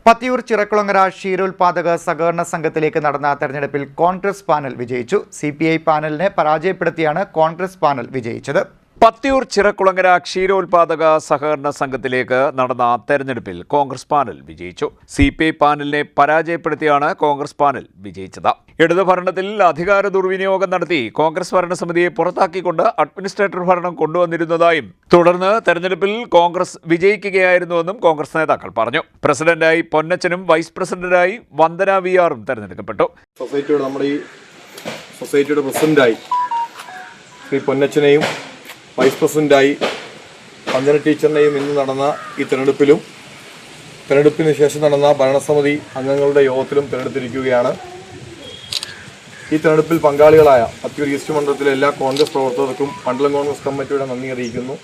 പത്തിയൂർ ചിറക്കുളങ്ങര ക്ഷീരോത്പാദക സഹകരണ സംഘത്തിലേക്ക് നടന്ന തെരഞ്ഞെടുപ്പിൽ കോൺഗ്രസ് പാനൽ വിജയിച്ചു. CPI പാനലിനെ പരാജയപ്പെടുത്തിയാണ് കോൺഗ്രസ് പാനൽ വിജയിച്ചത്. പത്തിയൂർ ചിറക്കുളങ്ങര ക്ഷീരോത്പാദക സഹകരണ സംഘത്തിലേക്ക് നടന്ന തെരഞ്ഞെടുപ്പിൽ കോൺഗ്രസ് പാനൽ വിജയിച്ചു. CPI പാനലിനെ പരാജയപ്പെടുത്തിയാണ് കോൺഗ്രസ് പാനൽ വിജയിച്ചത്. ഇടതു ഭരണത്തിൽ അധികാര ദുർവിനിയോഗം നടത്തി കോൺഗ്രസ് ഭരണസമിതിയെ പുറത്താക്കിക്കൊണ്ട് അഡ്മിനിസ്ട്രേറ്റർ ഭരണം കൊണ്ടുവന്നിരുന്നതായും തുടർന്ന് തെരഞ്ഞെടുപ്പിൽ കോൺഗ്രസ് വിജയിക്കുകയായിരുന്നുവെന്നും കോൺഗ്രസ് നേതാക്കൾ പറഞ്ഞു. പ്രസിഡന്റായി പൊന്നച്ചനും വൈസ് പ്രസിഡന്റായി വന്ദന VR തെരഞ്ഞെടുക്കപ്പെട്ടു. സൊസൈറ്റിയുടെ പ്രസിഡന്റായി ശ്രീ പൊന്നച്ചനെയും വൈസ് പ്രസിഡന്റായി വന്ദന ടീച്ചറിനെയും ഇന്ന് നടന്ന ഈ തെരഞ്ഞെടുപ്പിന് ശേഷം നടന്ന ഭരണസമിതി അംഗങ്ങളുടെ യോഗത്തിലും തിരഞ്ഞെടുത്തിരിക്കുകയാണ്. ഈ തെരഞ്ഞെടുപ്പിൽ പങ്കാളികളായ പത്തിയൂർ ഈസ്റ്റ് മണ്ഡലത്തിലെ എല്ലാ കോൺഗ്രസ് പ്രവർത്തകർക്കും മണ്ഡലം കോൺഗ്രസ് കമ്മിറ്റിയുടെ നന്ദി അറിയിക്കുന്നു.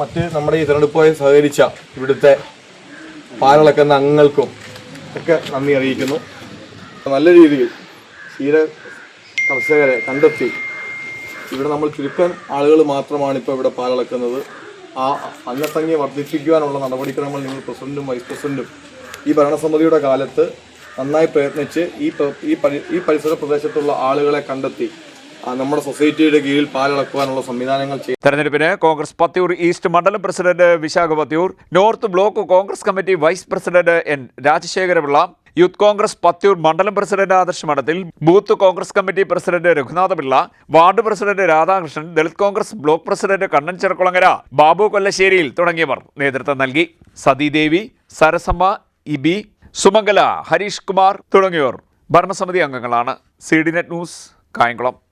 മറ്റ് നമ്മുടെ ഈ തെരഞ്ഞെടുപ്പുമായി സഹകരിച്ച ഇവിടുത്തെ പാലളക്കുന്ന അംഗങ്ങൾക്കും ഒക്കെ നന്ദി അറിയിക്കുന്നു. നല്ല രീതിയിൽ ക്ഷീര കർഷകരെ കണ്ടെത്തി ഇവിടെ നമ്മൾ ചുരുക്കം ആളുകൾ മാത്രമാണ് ഇപ്പോൾ ഇവിടെ പാലളക്കുന്നത്. ആ അംഗസംഖ്യ വർദ്ധിപ്പിക്കുവാനുള്ള നടപടിക്രമങ്ങൾ നിങ്ങൾ പ്രസിഡന്റും വൈസ് പ്രസിഡന്റും ഈ ഭരണസമിതിയുടെ കാലത്ത് നന്നായി പ്രയത്നിച്ച് ഈ പരിസര പ്രദേശത്തുള്ള ആളുകളെ കണ്ടെത്തി നമ്മുടെ സൊസൈറ്റിയുടെ കീഴിൽ പാലളക്കുവാനുള്ള സംവിധാനങ്ങൾ ചെയ്യും. തെരഞ്ഞെടുപ്പിന് കോൺഗ്രസ് പത്തിയൂർ ഈസ്റ്റ് മണ്ഡലം president Vishakha Pathiyoor, north block Congress committee vice president N Rajasekharapillai, youth Congress Pathiyoor മണ്ഡലം president Adarsh Madathil, booth Congress committee president Raghunathapillai, ward president Radhakrishnan, Dalit Congress block president Kannan Chirakkulangara, Babu കൊല്ലശ്ശേരിയിൽ തുടങ്ങിയവർ നേതൃത്വം നൽകി. സതീദേവി, സരസമ്മ, ഇബി, സുമംഗല, ഹരീഷ് കുമാർ തുടങ്ങിയവർ ഭരണസമിതി അംഗങ്ങളാണ്. CDNet news, Kayamkulam.